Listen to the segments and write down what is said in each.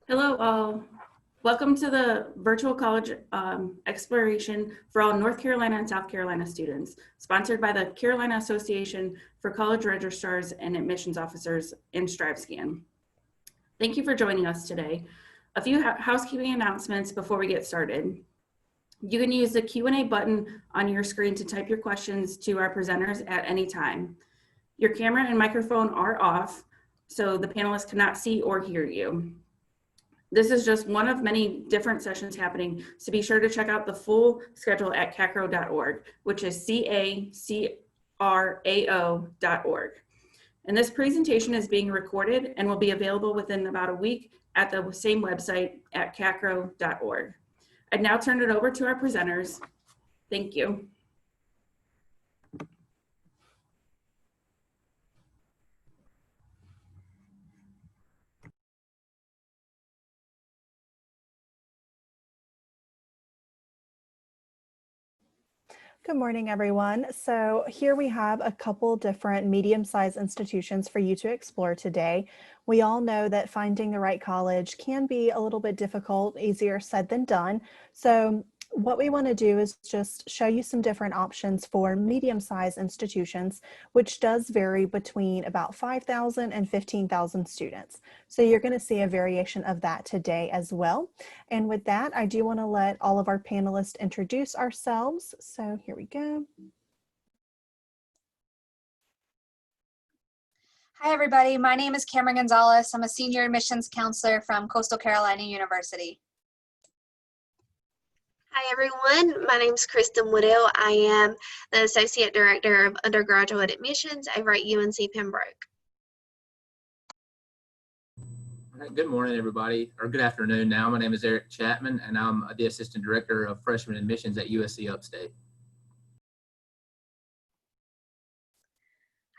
Hello all. Welcome to the virtual college exploration for all North Carolina and South Carolina students, sponsored by the Carolina Association for College Registrars and Admissions Officers and StriveScan. Thank you for joining us today. A few housekeeping announcements before we get started. You can use the Q&A button on your screen to type your questions to our presenters at any time. Your camera and microphone are off, so the panelists cannot see or hear you. This is just one of many different sessions happening, so be sure to check out the full schedule at CACRAO.org, which is CACRAO.org. And this presentation is being recorded and will be available within about a week at the same website at CACRAO.org. I'd now turn it over to our presenters. Thank you. Good morning, everyone. So here we have a couple different medium-sized institutions for you to explore today. We all know that finding the right college can be a little bit difficult, easier said than done. So what we want to do is just show you some different options for medium-sized institutions, which does vary between about 5,000 and 15,000 students. So you're going to see a variation of that today as well. And with that, I do want to let all of our panelists introduce ourselves. So here we go. Hi, everybody. My name is Cameron Gonzalez. I'm a senior admissions counselor from Coastal Carolina University. Hi everyone, my name is Kristen Woodell. I am the Associate Director of Undergraduate Admissions over at UNC Pembroke. All right, good morning everybody, or good afternoon now. My name is Eric Chapman and I'm the Assistant Director of Freshman Admissions at USC Upstate.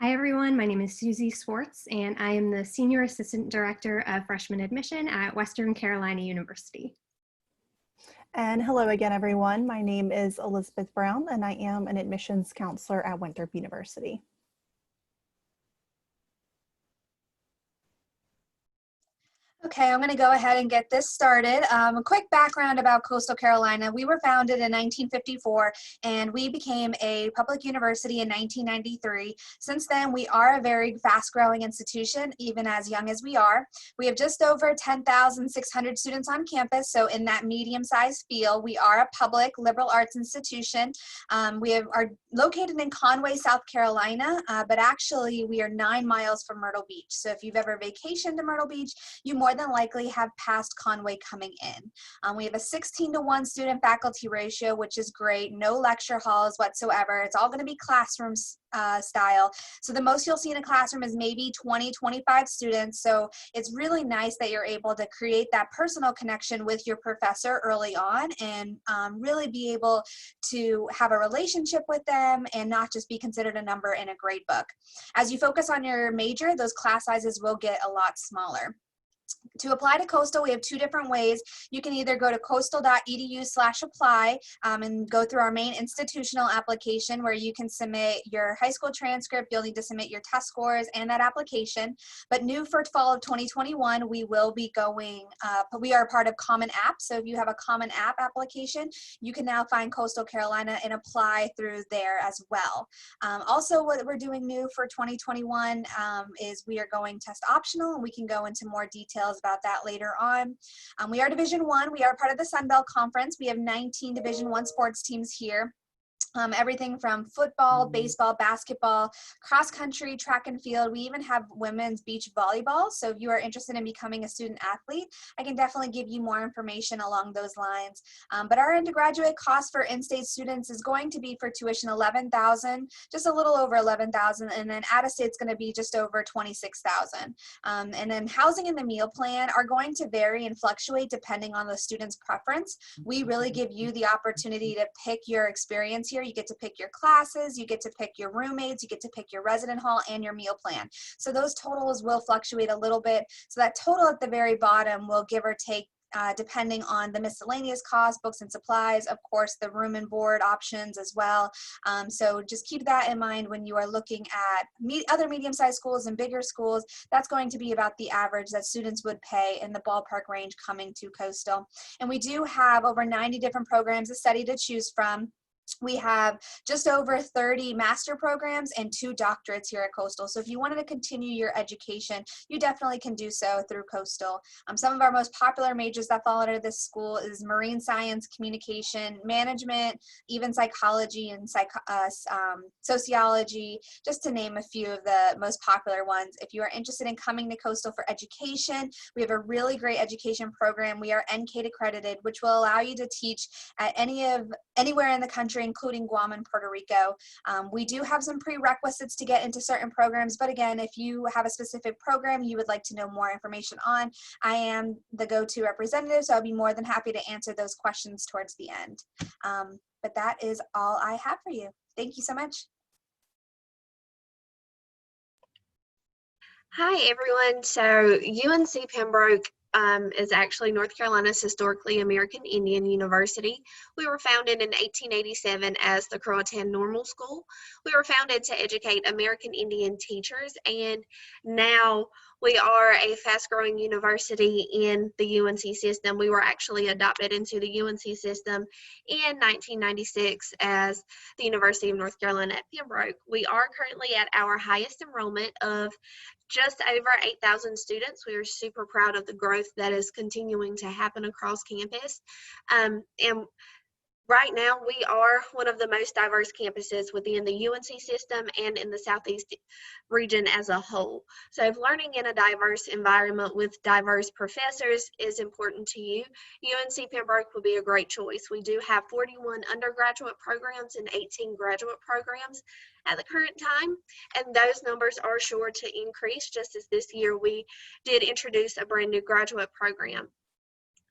Hi everyone, my name is Susie Swartz and I am the Senior Assistant Director of Freshman Admission at Western Carolina University. And hello again, everyone. My name is Elizabeth Brown, and I am an admissions counselor at Winthrop University. Okay, I'm going to go ahead and get this started. A quick background about Coastal Carolina. We were founded in 1954 and we became a public university in 1993. Since then, we are a very fast-growing institution, even as young as we are. We have just over 10,600 students on campus, so in that medium-sized field, we are a public liberal arts institution. We are located in Conway, South Carolina, but actually we are 9 miles from Myrtle Beach. So if you've ever vacationed to Myrtle Beach, you more than likely have passed Conway coming in. We have a 16-to-1 student faculty ratio, which is great. No lecture halls whatsoever. It's all going to be classroom style. So the most you'll see in a classroom is maybe 20, 25 students. So it's really nice that you're able to create that personal connection with your professor early on and really be able to have a relationship with them and not just be considered a number in a grade book. As you focus on your major, those class sizes will get a lot smaller. To apply to Coastal, we have two different ways. You can either go to coastal.edu/apply and go through our main institutional application where you can submit your high school transcript. You'll need to submit your test scores and that application. But new for fall of 2021, we will be going, we are part of Common App. So if you have a Common App application, you can now find Coastal Carolina and apply through there as well. Also, what we're doing new for 2021 is we are going test optional, and we can go into more details about that later on. We are Division I. We are part of the Sun Belt Conference. We have 19 Division I sports teams here. Everything from football, baseball, basketball, cross country, track and field. We even have women's beach volleyball. So if you are interested in becoming a student athlete, I can definitely give you more information along those lines. But our undergraduate cost for in-state students is going to be for tuition $11,000, just a little over $11,000, and then out-of-state is going to be just over $26,000. And then housing and the meal plan are going to vary and fluctuate depending on the student's preference. We really give you the opportunity to pick your experience here. You get to pick your classes, you get to pick your roommates, you get to pick your resident hall and your meal plan. So those totals will fluctuate a little bit. So that total at the very bottom will give or take depending on the miscellaneous costs, books and supplies, of course, the room and board options as well. So just keep that in mind when you are looking at other medium-sized schools and bigger schools. That's going to be about the average that students would pay in the ballpark range coming to Coastal. And we do have over 90 different programs of study to choose from. We have just over 30 master programs and 2 doctorates here at Coastal. So if you wanted to continue your education, you definitely can do so through Coastal. Some of our most popular majors that fall under this school is marine science, communication, management, even psychology and sociology, just to name a few of the most popular ones. If you are interested in coming to Coastal for education, we have a really great education program. We are NCATE accredited, which will allow you to teach at anywhere in the country, including Guam and Puerto Rico. We do have some prerequisites to get into certain programs, but again, if you have a specific program you would like to know more information on, I am the go-to representative, so I'll be more than happy to answer those questions towards the end. But that is all I have for you. Thank you so much. Hi, everyone. So UNC Pembroke is actually North Carolina's historically American Indian University. We were founded in 1887 as the Croatan Normal School. We were founded to educate American Indian teachers, and now we are a fast-growing university in the UNC system. We were actually adopted into the UNC system in 1996 as the University of North Carolina at Pembroke. We are currently at our highest enrollment of just over 8,000 students. We are super proud of the growth that is continuing to happen across campus. And right now, we are one of the most diverse campuses within the UNC system and in the Southeast region as a whole. So if learning in a diverse environment with diverse professors is important to you, UNC Pembroke will be a great choice. We do have 41 undergraduate programs and 18 graduate programs at the current time, and those numbers are sure to increase, just as this year we did introduce a brand new graduate program.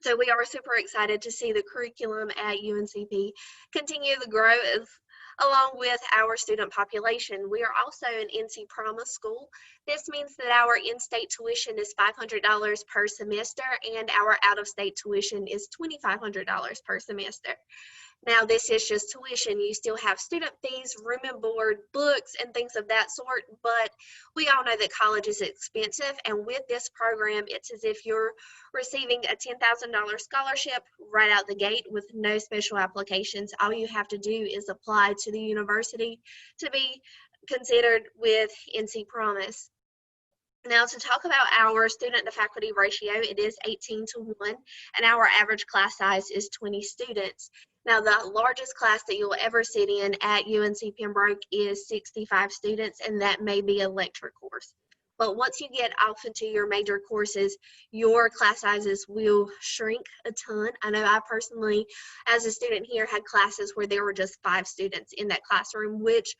So we are super excited to see the curriculum at UNCP continue to grow along with our student population. We are also an NC Promise school. This means that our in-state tuition is $500 per semester and our out-of-state tuition is $2,500 per semester. Now, this is just tuition. You still have student fees, room and board, books, and things of that sort, but we all know that college is expensive, and with this program, it's as if you're receiving a $10,000 scholarship right out the gate with no special applications. All you have to do is apply to the university to be considered with NC Promise. Now, to talk about our student to faculty ratio, it is 18:1, and our average class size is 20 students. Now, the largest class that you'll ever sit in at UNC Pembroke is 65 students, and that may be a lecture course. But once you get off into your major courses, your class sizes will shrink a ton. I know I personally, as a student here, had classes where there were just 5 students in that classroom, which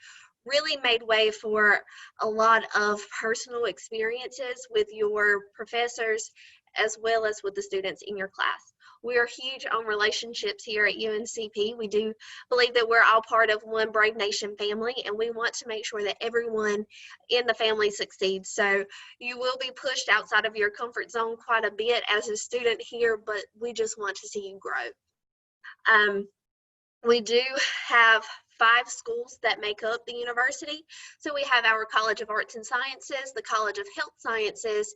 really made way for a lot of personal experiences with your professors as well as with the students in your class. We are huge on relationships here at UNCP. We do believe that we're all part of one Brave Nation family, and we want to make sure that everyone in the family succeeds. So you will be pushed outside of your comfort zone quite a bit as a student here, but we just want to see you grow. We do have 5 schools that make up the university. So we have our College of Arts and Sciences, the College of Health Sciences,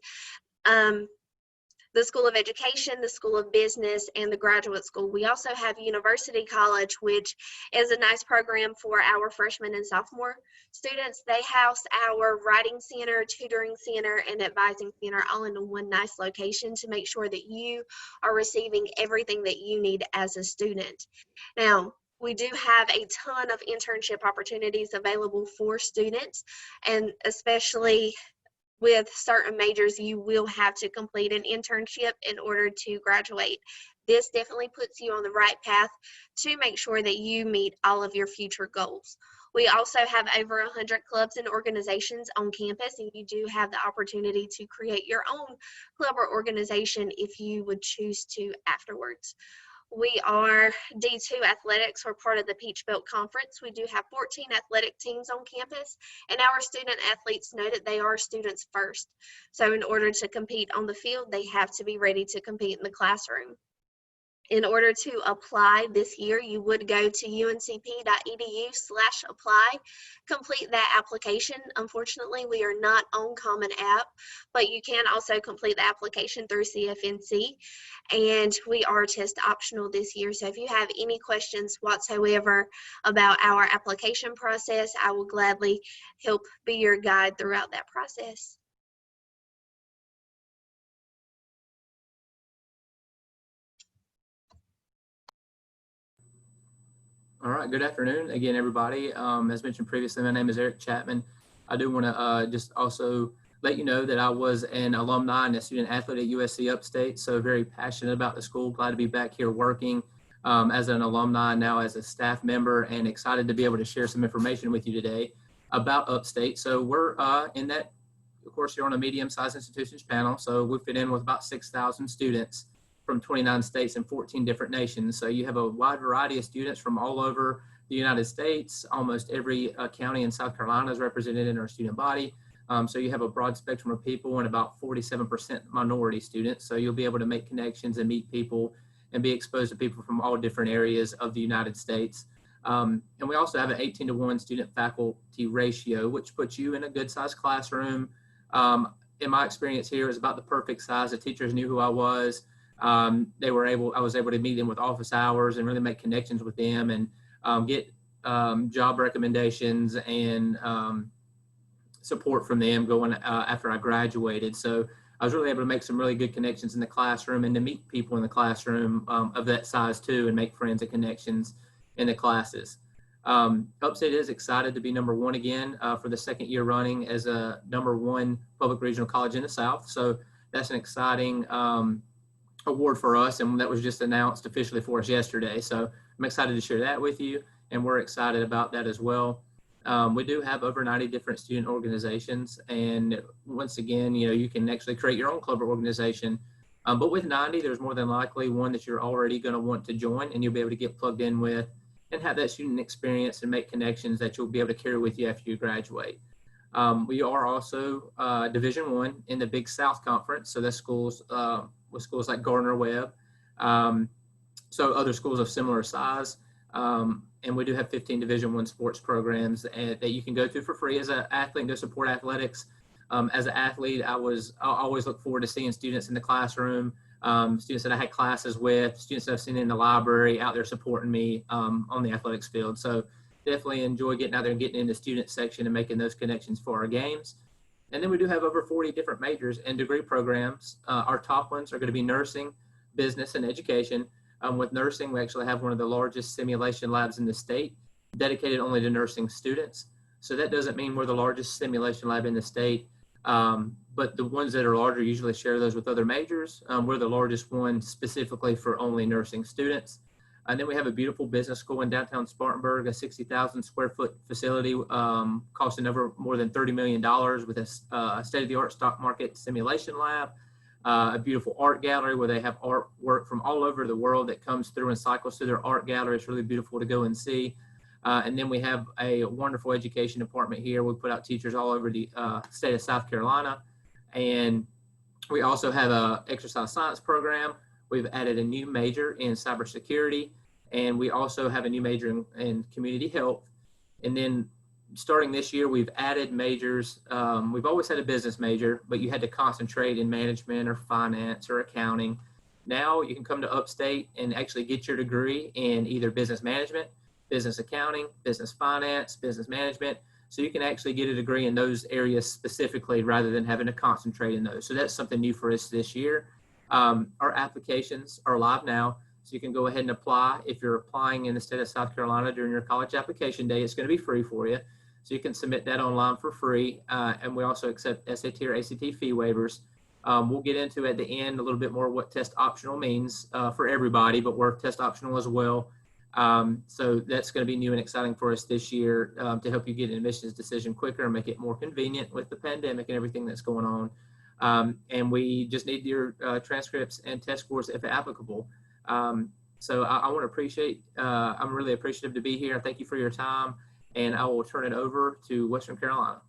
the School of Education, the School of Business, and the Graduate School. We also have University College, which is a nice program for our freshman and sophomore students. They house our writing center, tutoring center, and advising center all in one nice location to make sure that you are receiving everything that you need as a student. Now, we do have a ton of internship opportunities available for students, and especially with certain majors, you will have to complete an internship in order to graduate. This definitely puts you on the right path to make sure that you meet all of your future goals. We also have over 100 clubs and organizations on campus, and you do have the opportunity to create your own club or organization if you would choose to afterwards. We are D2 athletics. We're part of the Peach Belt Conference. We do have 14 athletic teams on campus, and our student athletes know that they are students first. So in order to compete on the field, they have to be ready to compete in the classroom. In order to apply this year, you would go to uncp.edu/apply, complete that application. Unfortunately, we are not on Common App, but you can also complete the application through CFNC, and we are test optional this year. So if you have any questions whatsoever about our application process, I will gladly help be your guide throughout that process. All right, good afternoon again, everybody. As mentioned previously, my name is Eric Chapman. I do want to just also let you know that I was an alumni and a student athlete at USC Upstate, so very passionate about the school. Glad to be back here working as an alumni, now as a staff member, and excited to be able to share some information with you today about Upstate. So we're in that, of course, you're on a medium-sized institutions panel, so we fit in with about 6,000 students from 29 states and 14 different nations. So you have a wide variety of students from all over the United States. Almost every county in South Carolina is represented in our student body. So you have a broad spectrum of people and about 47% minority students. So you'll be able to make connections and meet people and be exposed to people from all different areas of the United States. And we also have an 18-to-1 student faculty ratio, which puts you in a good sized classroom. In my experience here, it was about the perfect size. The teachers knew who I was. I was able to meet them with office hours and really make connections with them and get job recommendations and support from them going after I graduated. So I was really able to make some really good connections in the classroom and to meet people in the classroom of that size too, and make friends and connections in the classes. Upstate is excited to be #1 again for the second year running as a #1 public regional college in the South. So that's an exciting award for us, and that was just announced officially for us yesterday. So I'm excited to share that with you, and we're excited about that as well. We do have over 90 different student organizations, and once again, you can actually create your own club or organization. But with 90, there's more than likely one that you're already going to want to join, and you'll be able to get plugged in with and have that student experience and make connections that you'll be able to carry with you after you graduate. We are also Division I in the Big South Conference, so that's schools with schools like Gardner-Webb, so other schools of similar size. And we do have 15 Division I sports programs that you can go to for free as an athlete and go support athletics. As an athlete, I always look forward to seeing students in the classroom, students that I had classes with, students that I've seen in the library out there supporting me on the athletics field. So definitely enjoy getting out there and getting in the student section and making those connections for our games. And then we do have over 40 different majors and degree programs. Our top ones are going to be nursing, business, and education. With nursing, we actually have one of the largest simulation labs in the state, dedicated only to nursing students. So that doesn't mean we're the largest simulation lab in the state, but the ones that are larger usually share those with other majors. We're the largest one specifically for only nursing students. And then we have a beautiful business school in downtown Spartanburg, a 60,000 square foot facility costing over more than $30 million with a state-of-the-art stock market simulation lab, a beautiful art gallery where they have artwork from all over the world that comes through and cycles through their art gallery. It's really beautiful to go and see. And then we have a wonderful education department here. We put out teachers all over the state of South Carolina. And we also have an exercise science program. We've added a new major in cybersecurity, and we also have a new major in community health. And then starting this year, we've added majors. We've always had a business major, but you had to concentrate in management or finance or accounting. Now you can come to Upstate and actually get your degree in either business management, business accounting, business finance, business management. So you can actually get a degree in those areas specifically rather than having to concentrate in those. So that's something new for us this year. Our applications are live now, so you can go ahead and apply. If you're applying in the state of South Carolina during your college application day, it's going to be free for you. So you can submit that online for free. And we also accept SAT or ACT fee waivers. We'll get into at the end a little bit more what test optional means for everybody, but we're test optional as well. So that's going to be new and exciting for us this year to help you get an admissions decision quicker and make it more convenient with the pandemic and everything that's going on. And we just need your transcripts and test scores if applicable. So I want to appreciate, I'm really appreciative to be here. Thank you for your time, and I will turn it over to Western Carolina.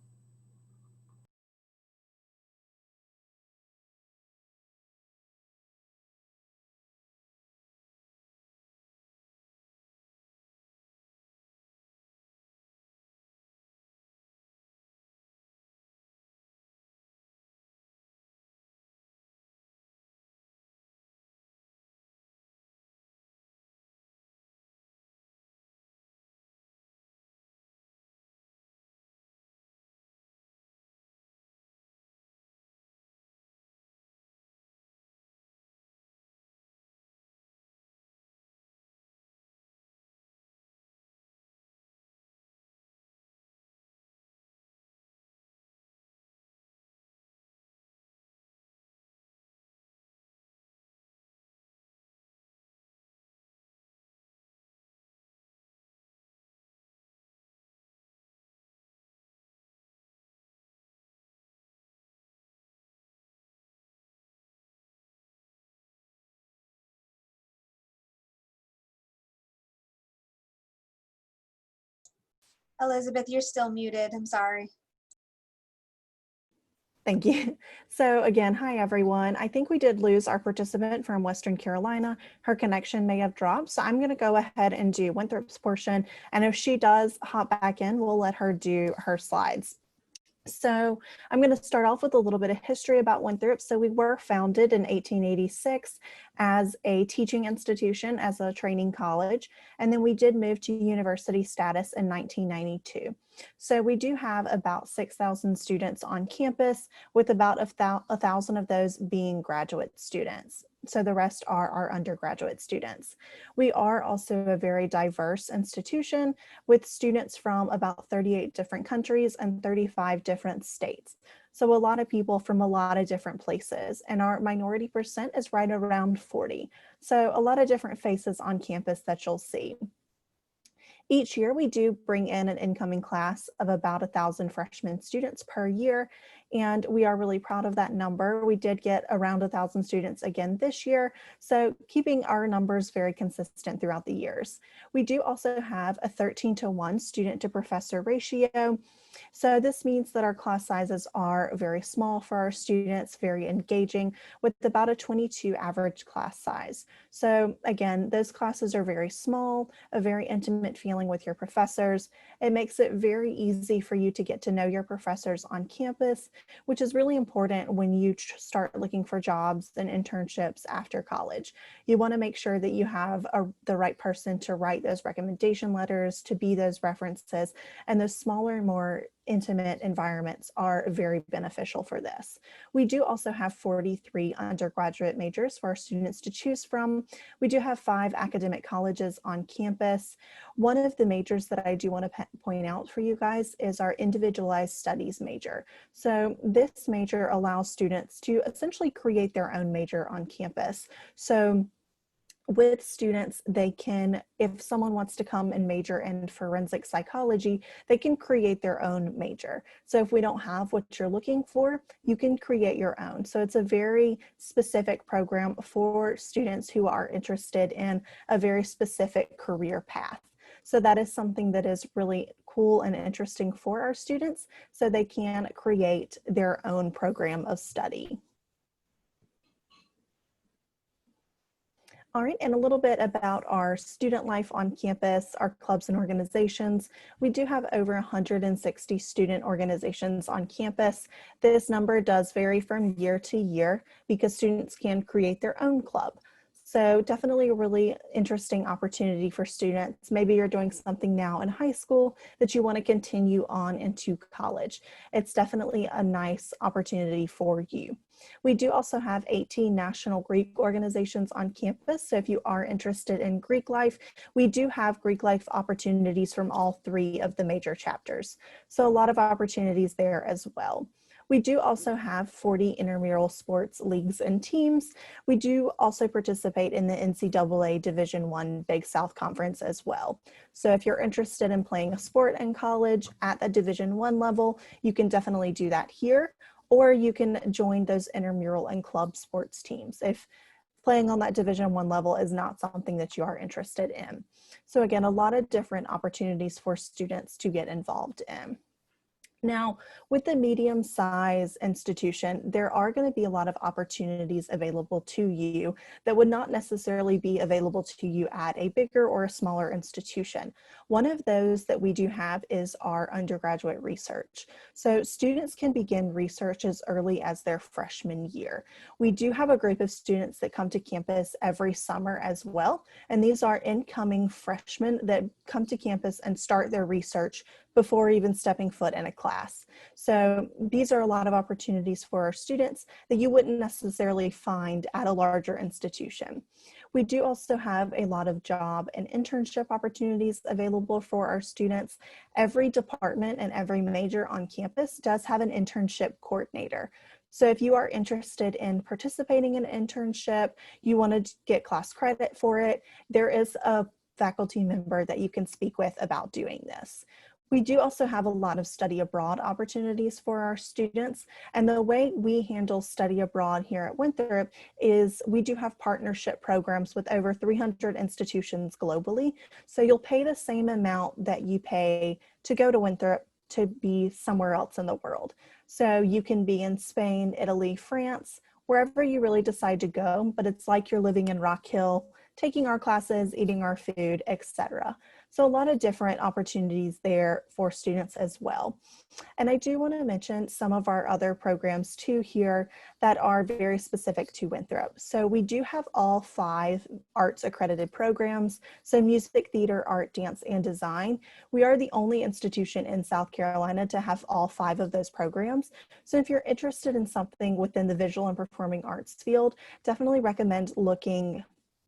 Elizabeth, you're still muted. I'm sorry. Thank you. So again, hi everyone. I think we did lose our participant from Western Carolina. Her connection may have dropped. So I'm going to go ahead and do Winthrop's portion. And if she does hop back in, we'll let her do her slides. So I'm going to start off with a little bit of history about Winthrop. So we were founded in 1886 as a teaching institution, as a training college, and then we did move to university status in 1992. So we do have about 6,000 students on campus, with about 1,000 of those being graduate students. So the rest are our undergraduate students. We are also a very diverse institution with students from about 38 different countries and 35 different states. So a lot of people from a lot of different places, and our minority percent is right around 40. So a lot of different faces on campus that you'll see. Each year, we do bring in an incoming class of about 1,000 freshman students per year, and we are really proud of that number. We did get around 1,000 students again this year, so keeping our numbers very consistent throughout the years. We do also have a 13-to-1 student to professor ratio. So this means that our class sizes are very small for our students, very engaging, with about a 22 average class size. So again, those classes are very small, a very intimate feeling with your professors. It makes it very easy for you to get to know your professors on campus, which is really important when you start looking for jobs and internships after college. You want to make sure that you have the right person to write those recommendation letters, to be those references, and those smaller, more intimate environments are very beneficial for this. We do also have 43 undergraduate majors for our students to choose from. We do have 5 academic colleges on campus. One of the majors that I do want to point out for you guys is our Individualized Studies major. So this major allows students to essentially create their own major on campus. So with students, they can, if someone wants to come and major in forensic psychology, they can create their own major. So if we don't have what you're looking for, you can create your own. So it's a very specific program for students who are interested in a very specific career path. So that is something that is really cool and interesting for our students, so they can create their own program of study. All right, and a little bit about our student life on campus, our clubs and organizations. We do have over 160 student organizations on campus. This number does vary from year to year because students can create their own club. So definitely a really interesting opportunity for students. Maybe you're doing something now in high school that you want to continue on into college. It's definitely a nice opportunity for you. We do also have 18 national Greek organizations on campus. So if you are interested in Greek life, we do have Greek life opportunities from all 3 of the major chapters. So a lot of opportunities there as well. We do also have 40 intramural sports leagues and teams. We do also participate in the NCAA Division I Big South Conference as well. So if you're interested in playing a sport in college at the Division I level, you can definitely do that here, or you can join those intramural and club sports teams. If playing on that Division I level is not something that you are interested in. So again, a lot of different opportunities for students to get involved in. Now, with the medium-sized institution, there are going to be a lot of opportunities available to you that would not necessarily be available to you at a bigger or a smaller institution. One of those that we do have is our undergraduate research. So students can begin research as early as their freshman year. We do have a group of students that come to campus every summer as well, and these are incoming freshmen that come to campus and start their research before even stepping foot in a class. So these are a lot of opportunities for our students that you wouldn't necessarily find at a larger institution. We do also have a lot of job and internship opportunities available for our students. Every department and every major on campus does have an internship coordinator. So if you are interested in participating in an internship, you want to get class credit for it, there is a faculty member that you can speak with about doing this. We do also have a lot of study abroad opportunities for our students, and the way we handle study abroad here at Winthrop is we do have partnership programs with over 300 institutions globally. So you'll pay the same amount that you pay to go to Winthrop to be somewhere else in the world. So you can be in Spain, Italy, France, wherever you really decide to go, but it's like you're living in Rock Hill, taking our classes, eating our food, etc. So a lot of different opportunities there for students as well. And I do want to mention some of our other programs too here that are very specific to Winthrop. So we do have all 5 arts accredited programs. So music, theater, art, dance, and design. We are the only institution in South Carolina to have all 5 of those programs. So if you're interested in something within the visual and performing arts field, definitely recommend looking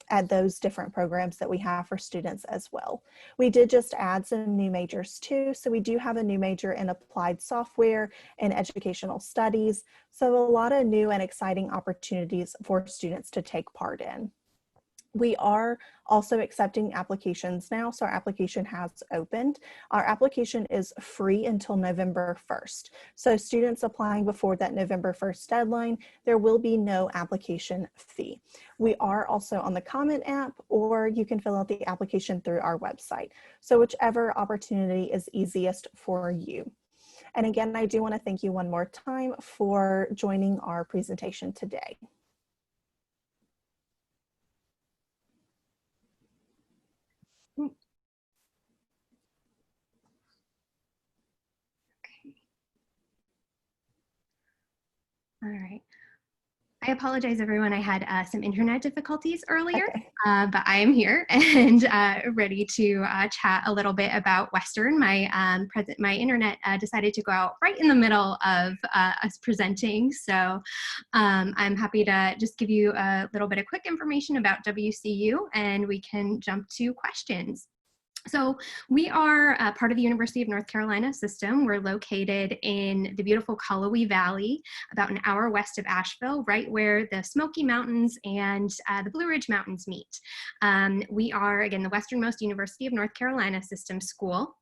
at those different programs that we have for students as well. We did just add some new majors too. So we do have a new major in applied software and educational studies. So a lot of new and exciting opportunities for students to take part in. We are also accepting applications now, so our application has opened. Our application is free until November 1st. So students applying before that November 1st deadline, there will be no application fee. We are also on the Comment app, or you can fill out the application through our website. So whichever opportunity is easiest for you. And again, I do want to thank you one more time for joining our presentation today. All right. I apologize, everyone. I had some internet difficulties earlier, Okay. but I am here and ready to chat a little bit about Western. My internet decided to go out right in the middle of us presenting, so I'm happy to just give you a little bit of quick information about WCU, and we can jump to questions. So we are part of the University of North Carolina system. We're located in the beautiful Cullowhee Valley, about an hour west of Asheville, right where the Smoky Mountains and the Blue Ridge Mountains meet. We are, again, the westernmost University of North Carolina system school.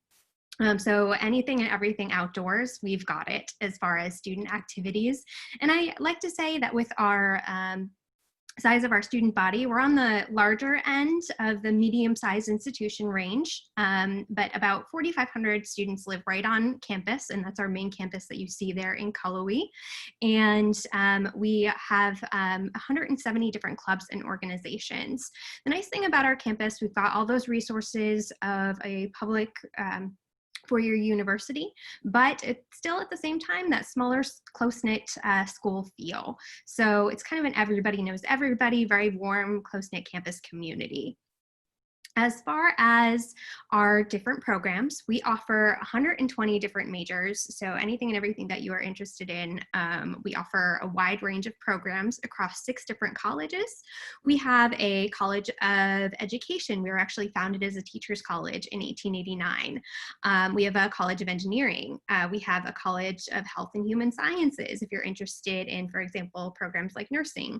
So anything and everything outdoors, we've got it as far as student activities. And I like to say that with our size of our student body, we're on the larger end of the medium-sized institution range, but about 4,500 students live right on campus, and that's our main campus that you see there in Cullowhee. And we have 170 different clubs and organizations. The nice thing about our campus, we've got all those resources of a public four-year university, but it's still at the same time that smaller, close-knit school feel. So it's kind of an everybody knows everybody, very warm, close-knit campus community. As far as our different programs, we offer 120 different majors. So anything and everything that you are interested in, we offer a wide range of programs across 6 different colleges. We have a College of Education. We were actually founded as a teacher's college in 1889. We have a College of Engineering. We have a College of Health and Human Sciences, if you're interested in, for example, programs like nursing.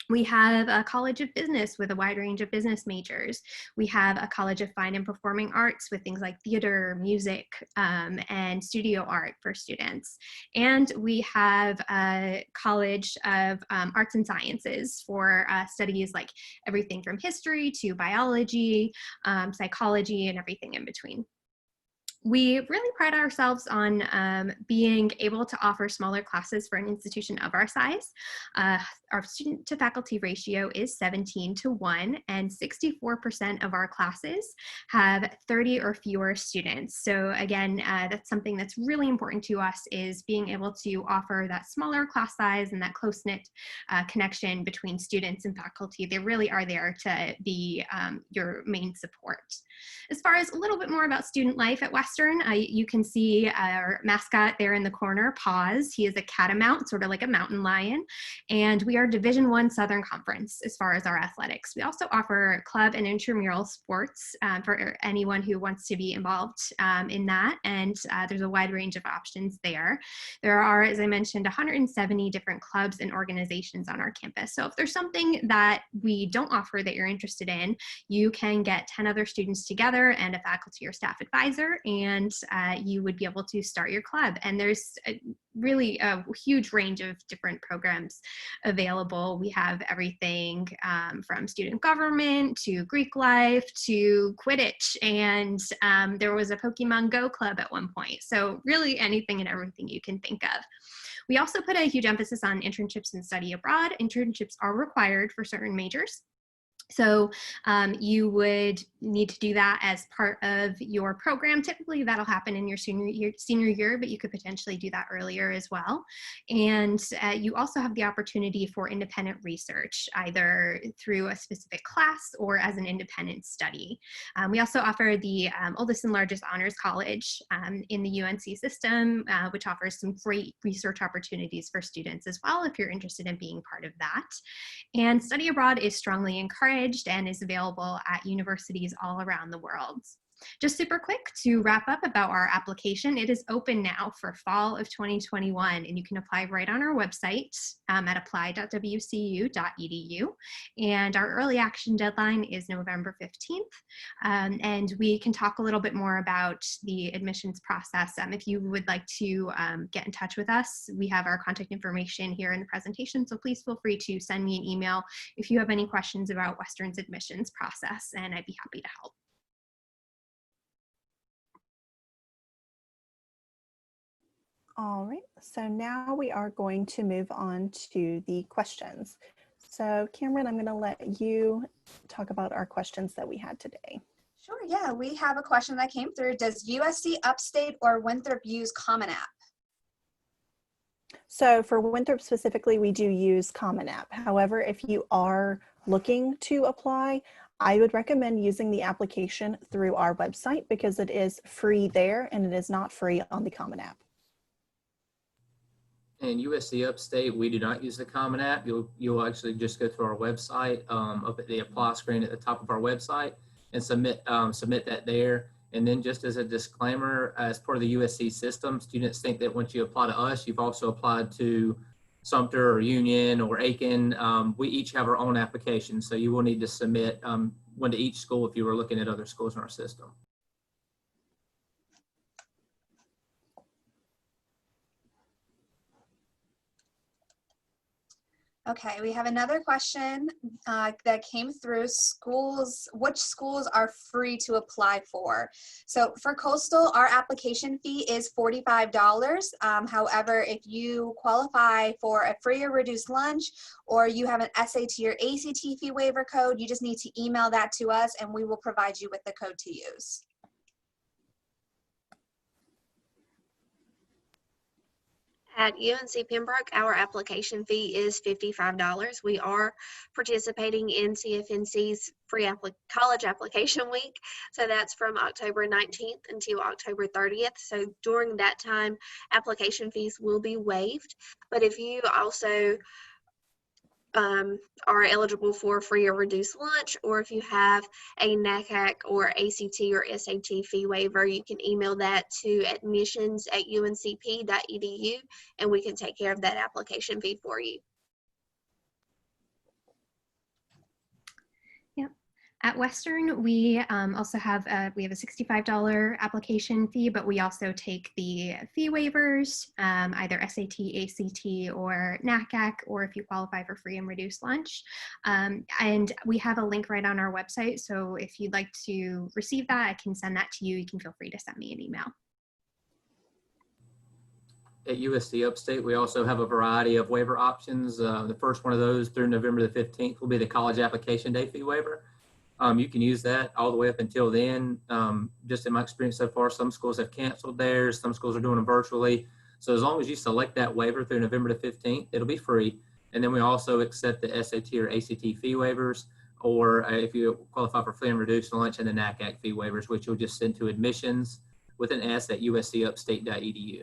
We have a College of Business with a wide range of business majors. We have a College of Fine and Performing Arts with things like theater, music, and studio art for students. And we have a College of Arts and Sciences for studies like everything from history to biology, psychology, and everything in between. We really pride ourselves on being able to offer smaller classes for an institution of our size. Our student to faculty ratio is 17:1, and 64% of our classes have 30 or fewer students. So again, that's something that's really important to us, is being able to offer that smaller class size and that close-knit connection between students and faculty. They really are there to be your main support. As far as a little bit more about student life at Western, you can see our mascot there in the corner, Paws. He is a catamount, sort of like a mountain lion, and we are Division I Southern Conference as far as our athletics. We also offer club and intramural sports for anyone who wants to be involved in that, and there's a wide range of options there. There are, as I mentioned, 170 different clubs and organizations on our campus. So if there's something that we don't offer that you're interested in, you can get 10 other students together and a faculty or staff advisor, and you would be able to start your club. And there's really a huge range of different programs available. We have everything from student government to Greek life to Quidditch, and there was a Pokemon Go club at one point. So really anything and everything you can think of. We also put a huge emphasis on internships and study abroad. Internships are required for certain majors. So you would need to do that as part of your program. Typically that'll happen in your senior year, but you could potentially do that earlier as well. And you also have the opportunity for independent research, either through a specific class or as an independent study. We also offer the oldest and largest honors college in the UNC system, which offers some great research opportunities for students as well, if you're interested in being part of that. And study abroad is strongly encouraged and is available at universities all around the world. Just super quick to wrap up about our application, it is open now for fall of 2021, and you can apply right on our website at apply.wcu.edu. And our early action deadline is November 15th. And we can talk a little bit more about the admissions process. If you would like to get in touch with us, we have our contact information here in the presentation, so please feel free to send me an email if you have any questions about Western's admissions process, and I'd be happy to help. All right, so now we are going to move on to the questions. So Cameron, I'm going to let you talk about our questions that we had today. Sure, yeah, we have a question that came through. Does USC Upstate or Winthrop use Common App? So for Winthrop specifically, we do use Common App. However, if you are looking to apply, I would recommend using the application through our website because it is free there and it is not free on the Common App. And USC Upstate, we do not use the Common App. You'll actually just go to our website, up at the apply screen at the top of our website, and submit that there. And then just as a disclaimer, as part of the USC system, students think that once you apply to us, you've also applied to Sumter or Union or Aiken. We each have our own application, so you will need to submit one to each school if you were looking at other schools in our system. Okay, we have another question that came through. Which schools are free to apply for? So for Coastal, our application fee is $45. However, if you qualify for a free or reduced lunch, or you have an SAT or ACT fee waiver code, you just need to email that to us and we will provide you with the code to use. At UNC Pembroke, our application fee is $55. We are participating in CFNC's free college application week. So that's from October 19th until October 30th. So during that time, application fees will be waived. But if you also are eligible for free or reduced lunch, or if you have a NACAC or ACT or SAT fee waiver, you can email that to admissions@uncp.edu and we can take care of that application fee for you. At Western, we also have a $65 application fee, but we also take the fee waivers, either SAT, ACT, or NACAC, or if you qualify for free and reduced lunch. And we have a link right on our website, so if you'd like to receive that, I can send that to you. You can feel free to send me an email. At USC Upstate, we also have a variety of waiver options. The first one of those through November the 15th will be the college application day fee waiver. You can use that all the way up until then. Just in my experience so far, some schools have canceled theirs, some schools are doing them virtually. So as long as you select that waiver through November the 15th, it'll be free. And then we also accept the SAT or ACT fee waivers, or if you qualify for free and reduced lunch, and the NACAC fee waivers, which you'll just send to admissions with an S at uscupstate.edu.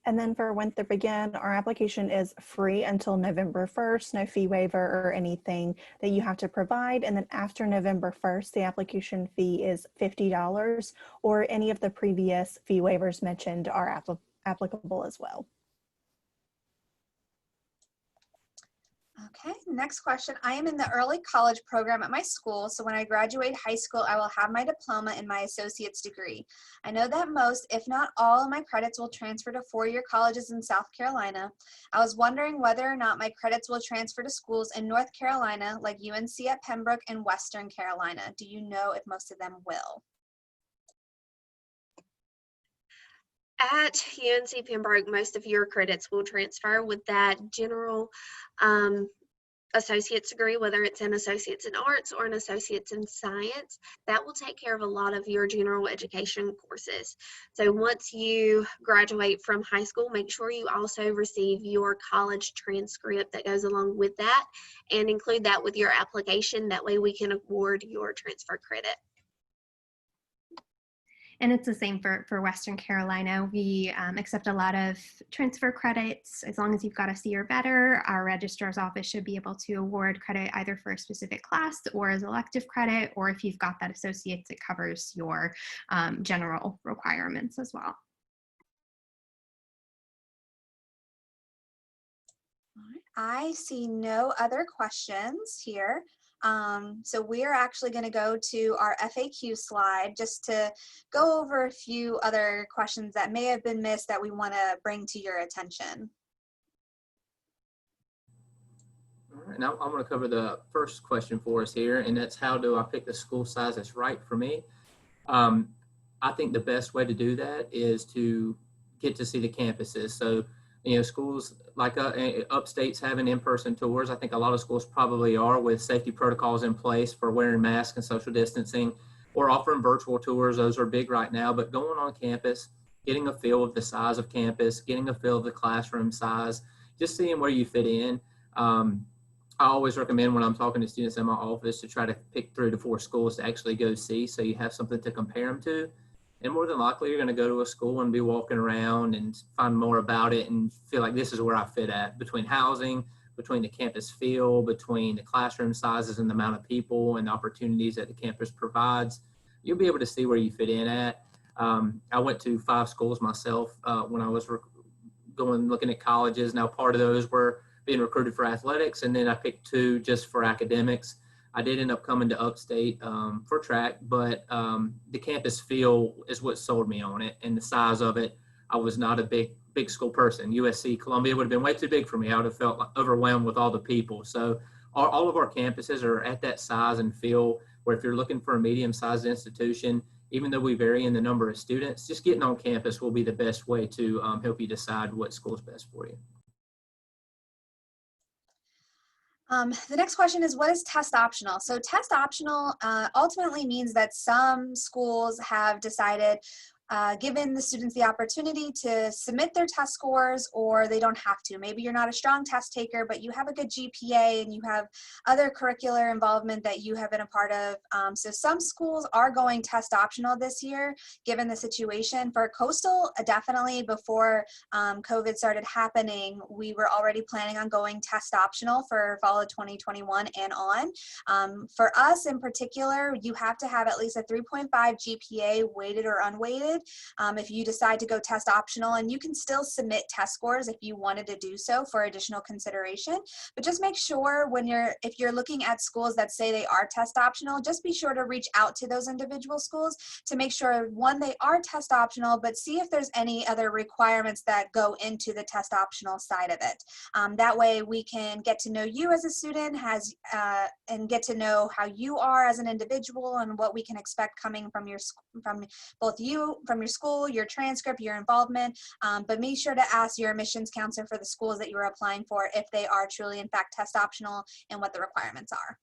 And then for Winthrop, again, our application is free until November 1st, no fee waiver or anything that you have to provide. And then after November 1st, the application fee is $50, or any of the previous fee waivers mentioned are applicable as well. Okay, next question. I am in the early college program at my school, so when I graduate high school, I will have my diploma and my associate's degree. I know that most, if not all, of my credits will transfer to four-year colleges in South Carolina. I was wondering whether or not my credits will transfer to schools in North Carolina, like UNC at Pembroke and Western Carolina. Do you know if most of them will? At UNC Pembroke, most of your credits will transfer with that general associate's degree, whether it's an associate's in arts or an associate's in science. That will take care of a lot of your general education courses. So once you graduate from high school, make sure you also receive your college transcript that goes along with that, and include that with your application. That way we can award your transfer credit. And it's the same for Western Carolina. We accept a lot of transfer credits. As long as you've got a C or better, our registrar's office should be able to award credit either for a specific class or as elective credit, or if you've got that associate's, it covers your general requirements as well. I see no other questions here. So we are actually going to go to our FAQ slide just to go over a few other questions that may have been missed that we want to bring to your attention. All right, now I'm going to cover the first question for us here, and that's, how do I pick the school size that's right for me? I think the best way to do that is to get to see the campuses. So, schools like Upstate's having in-person tours. I think a lot of schools probably are, with safety protocols in place for wearing masks and social distancing, or offering virtual tours. Those are big right now, but going on campus, getting a feel of the size of campus, getting a feel of the classroom size, just seeing where you fit in. I always recommend, when I'm talking to students in my office, to try to pick 3 to 4 schools to actually go see, so you have something to compare them to. And more than likely, you're going to go to a school and be walking around and find more about it and feel like this is where I fit at, between housing, between the campus feel, between the classroom sizes and the amount of people and the opportunities that the campus provides. You'll be able to see where you fit in at. I went to 5 schools myself when I was looking at colleges. Now, part of those were being recruited for athletics, and then I picked 2 just for academics. I did end up coming to Upstate for track, but the campus feel is what sold me on it, and the size of it. I was not a big school person. USC Columbia would have been way too big for me. I would have felt overwhelmed with all the people. So all of our campuses are at that size and feel where, if you're looking for a medium-sized institution, even though we vary in the number of students, just getting on campus will be the best way to help you decide what school is best for you. The next question is, what is test optional? So test optional ultimately means that some schools have decided, given the students the opportunity to submit their test scores, or they don't have to. Maybe you're not a strong test taker, but you have a good GPA and you have other curricular involvement that you have been a part of. So some schools are going test optional this year, given the situation. For Coastal, definitely before COVID started happening, we were already planning on going test optional for fall of 2021 and on. For us in particular, you have to have at least a 3.5 GPA, weighted or unweighted. accepted. If you decide to go test optional, and you can still submit test scores if you wanted to do so for additional consideration, but just make sure if you're looking at schools that say they are test optional, just be sure to reach out to those individual schools to make sure, one, they are test optional, but see if there's any other requirements that go into the test optional side of it. That way we can get to know you as a student, and get to know how you are as an individual and what we can expect coming from your school, your transcript, your involvement. But make sure to ask your admissions counselor for the schools that you're applying for if they are truly in fact test optional and what the requirements are.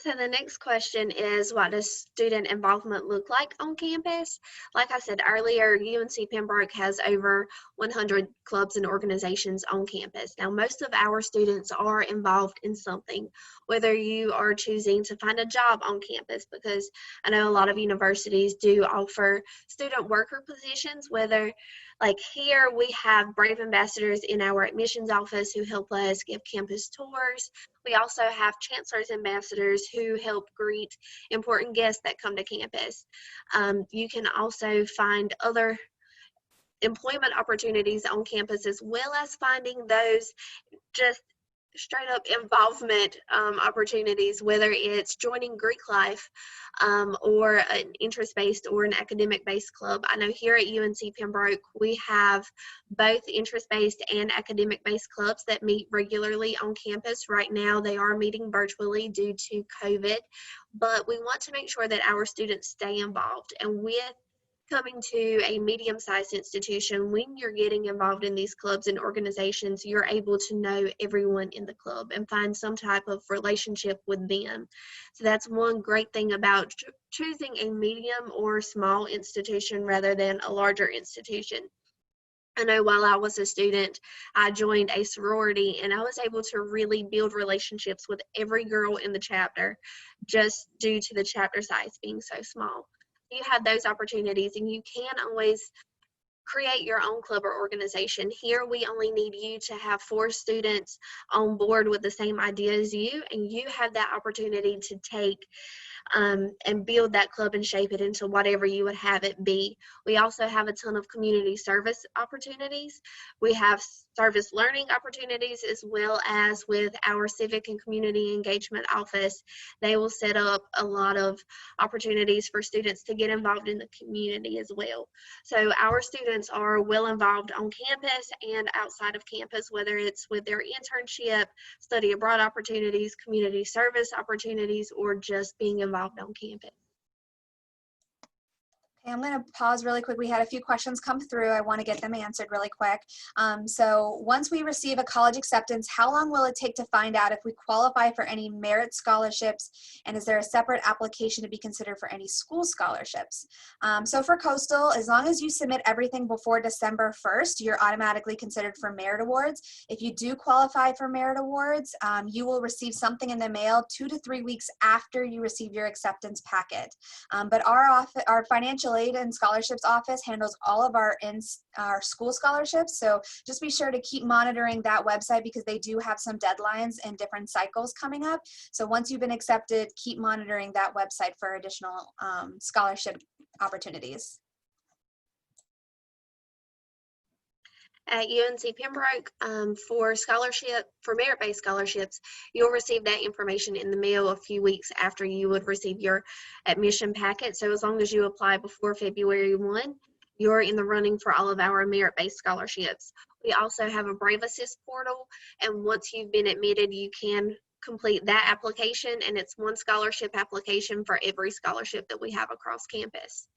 So the next question is, what does student involvement look like on campus? Like I said earlier, UNC Pembroke has over 100 clubs and organizations on campus. Now, most of our students are involved in something, whether you are choosing to find a job on campus, because I know a lot of universities do offer student worker positions, whether like here we have Brave Ambassadors in our admissions office who help us give campus tours. We also have Chancellor's Ambassadors who help greet important guests that come to campus. You can also find other employment opportunities on campus, as well as finding those just straight up involvement opportunities, whether it's joining Greek life or an interest-based or an academic-based club. I know here at UNC Pembroke we have both interest-based and academic-based clubs that meet regularly on campus. Right now they are meeting virtually due to COVID, but we want to make sure that our students stay involved. And with coming to a medium-sized institution, when you're getting involved in these clubs and organizations, you're able to know everyone in the club and find some type of relationship with them. So that's one great thing about choosing a medium or small institution rather than a larger institution. I know while I was a student, I joined a sorority, and I was able to really build relationships with every girl in the chapter just due to the chapter size being so small. You have those opportunities, and you can always create your own club or organization. Here we only need you to have 4 students on board with the same idea as you, and you have that opportunity to take and build that club and shape it into whatever you would have it be. We also have a ton of community service opportunities. We have service learning opportunities, as well as with our civic and community engagement office. They will set up a lot of opportunities for students to get involved in the community as well. So our students are well involved on campus and outside of campus, whether it's with their internship, study abroad opportunities, community service opportunities, or just being involved on campus. Okay, I'm going to pause really quick. We had a few questions come through. I want to get them answered really quick. So once we receive a college acceptance, how long will it take to find out if we qualify for any merit scholarships? And is there a separate application to be considered for any school scholarships? So for Coastal, as long as you submit everything before December 1st, you're automatically considered for merit awards. If you do qualify for merit awards, you will receive something in the mail 2 to 3 weeks after you receive your acceptance packet. But our financial aid and scholarships office handles all of our school scholarships. So just be sure to keep monitoring that website, because they do have some deadlines and different cycles coming up. So once you've been accepted, keep monitoring that website for additional scholarship opportunities. At UNC Pembroke, for merit-based scholarships, you'll receive that information in the mail a few weeks after you would receive your admission packet. So as long as you apply before February 1, you're in the running for all of our merit-based scholarships. We also have a Brave Assist portal, and once you've been admitted, you can complete that application, and it's one scholarship application for every scholarship that we have across campus.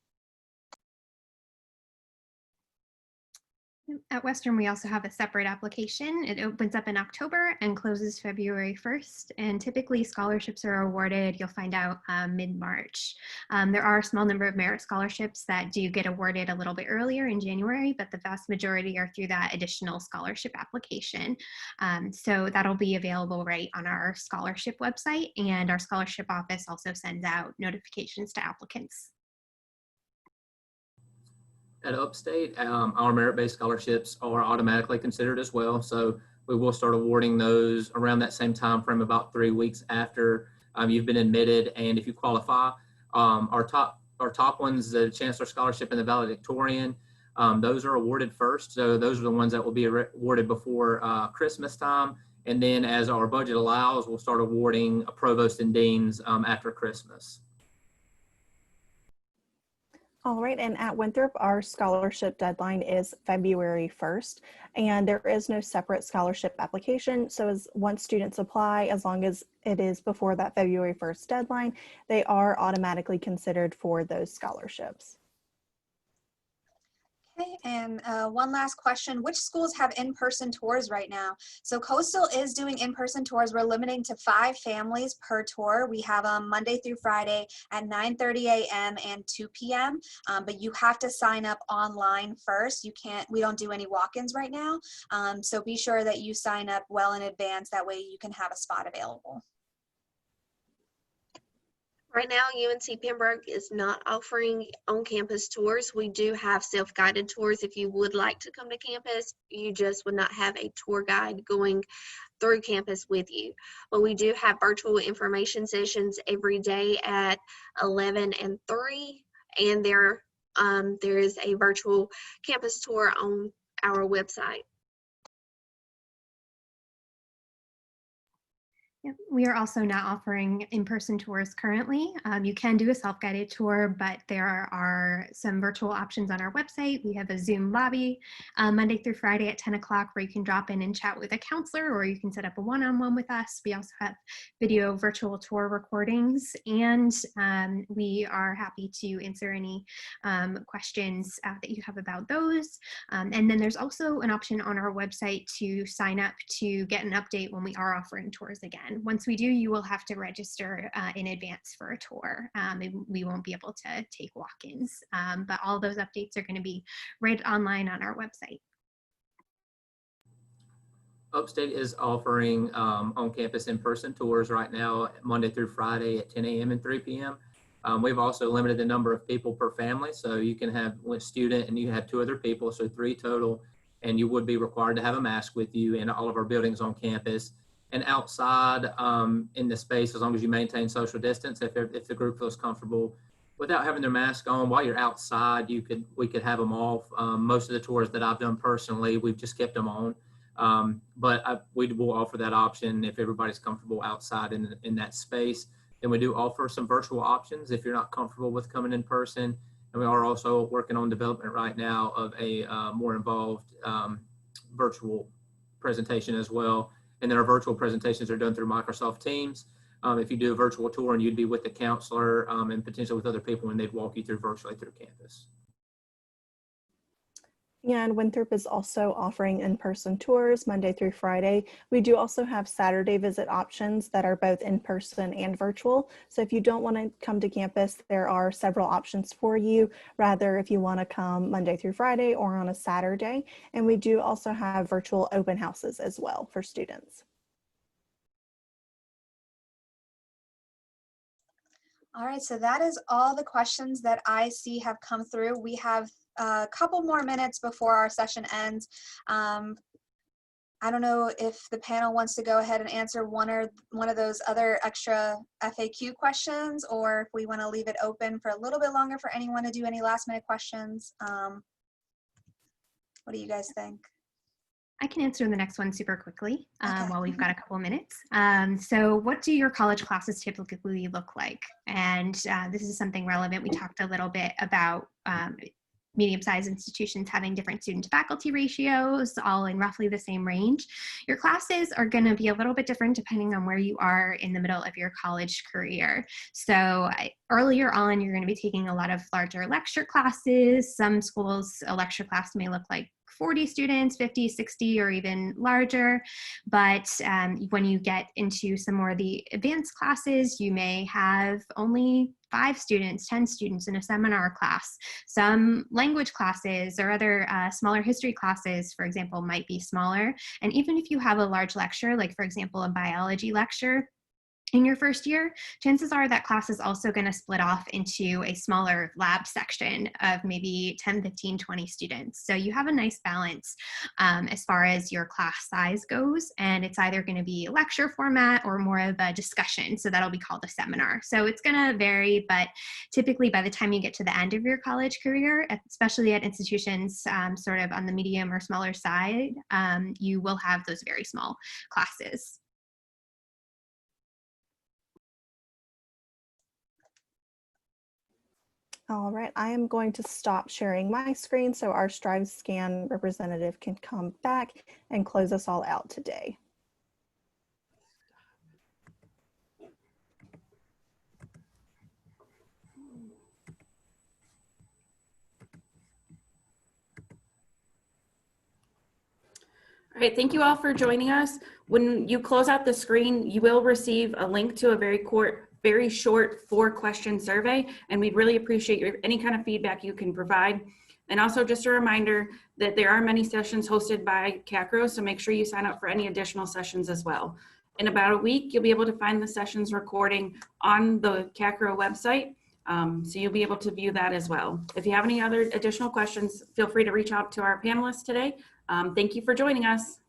At Western, we also have a separate application. It opens up in October and closes February 1st. And typically scholarships are awarded, you'll find out mid-March. There are a small number of merit scholarships that do get awarded a little bit earlier in January, but the vast majority are through that additional scholarship application. So that'll be available right on our scholarship website, and our scholarship office also sends out notifications to applicants. At Upstate, our merit-based scholarships are automatically considered as well. So we will start awarding those around that same time frame, about 3 weeks after you've been admitted. And if you qualify, Our top ones, the Chancellor Scholarship and the Valedictorian, those are awarded first. So those are the ones that will be awarded before Christmas time. And then as our budget allows, we'll start awarding provost and deans after Christmas. All right, and at Winthrop, our scholarship deadline is February 1st, and there is no separate scholarship application. So once students apply, as long as it is before that February 1st deadline, they are automatically considered for those scholarships. Okay, and one last question. Which schools have in-person tours right now? So Coastal is doing in-person tours. We're limiting to 5 families per tour. We have them Monday through Friday at 9:30 a.m. and 2 p.m. But you have to sign up online first. We don't do any walk-ins right now. So be sure that you sign up well in advance. That way you can have a spot available. Right now, UNC Pembroke is not offering on-campus tours. We do have self-guided tours if you would like to come to campus. You just would not have a tour guide going through campus with you. But we do have virtual information sessions every day at 11 and 3, and there is a virtual campus tour on our website. Yep. We are also not offering in-person tours currently. You can do a self-guided tour, but there are some virtual options on our website. We have a Zoom lobby Monday through Friday at 10 o'clock where you can drop in and chat with a counselor, or you can set up a one-on-one with us. We also have video virtual tour recordings, and we are happy to answer any questions that you have about those. And then there's also an option on our website to sign up to get an update when we are offering tours again. Once we do, you will have to register in advance for a tour. We won't be able to take walk-ins, but all those updates are going to be right online on our website. Upstate is offering on-campus in-person tours right now, Monday through Friday at 10 a.m. and 3 p.m. We've also limited the number of people per family, so you can have one student and you have 2 other people, so 3 total, and you would be required to have a mask with you in all of our buildings on campus. And outside in the space, as long as you maintain social distance, if the group feels comfortable without having their mask on, while you're outside, we could have them off. Most of the tours that I've done personally, we've just kept them on. But we will offer that option if everybody's comfortable outside in that space. Then we do offer some virtual options if you're not comfortable with coming in person. And we are also working on development right now of a more involved virtual presentation as well. And then our virtual presentations are done through Microsoft Teams. If you do a virtual tour, and you'd be with the counselor and potentially with other people, and they'd walk you through virtually through campus. And Winthrop is also offering in-person tours Monday through Friday. We do also have Saturday visit options that are both in-person and virtual. So if you don't want to come to campus, there are several options for you, rather if you want to come Monday through Friday or on a Saturday. And we do also have virtual open houses as well for students. All right, so that is all the questions that I see have come through. We have a couple more minutes before our session ends. I don't know if the panel wants to go ahead and answer one of those other extra FAQ questions, or if we want to leave it open for a little bit longer for anyone to do any last minute questions. What do you guys think? I can answer the next one super quickly Okay. while we've got a couple minutes. So what do your college classes typically look like? And this is something relevant. We talked a little bit about medium-sized institutions having different student-to-faculty ratios, all in roughly the same range. Your classes are going to be a little bit different depending on where you are in the middle of your college career. So earlier on, you're going to be taking a lot of larger lecture classes. Some schools, a lecture class may look like 40 students, 50, 60, or even larger. But when you get into some more of the advanced classes, you may have only 5 students, 10 students in a seminar class. Some language classes or other smaller history classes, for example, might be smaller. And even if you have a large lecture, like for example, a biology lecture, in your first year, chances are that class is also going to split off into a smaller lab section of maybe 10, 15, 20 students. So you have a nice balance as far as your class size goes, and it's either going to be a lecture format or more of a discussion. So that'll be called a seminar. So it's going to vary, but typically by the time you get to the end of your college career, especially at institutions sort of on the medium or smaller side, you will have those very small classes. All right, I am going to stop sharing my screen so our StriveScan representative can come back and close us all out today. All right, thank you all for joining us. When you close out the screen, you will receive a link to a very short 4-question survey, and we'd really appreciate any kind of feedback you can provide. And also just a reminder that there are many sessions hosted by CACRAO, so make sure you sign up for any additional sessions as well. In about a week, you'll be able to find the sessions recording on the CACRAO website, so you'll be able to view that as well. If you have any other additional questions, feel free to reach out to our panelists today. Thank you for joining us.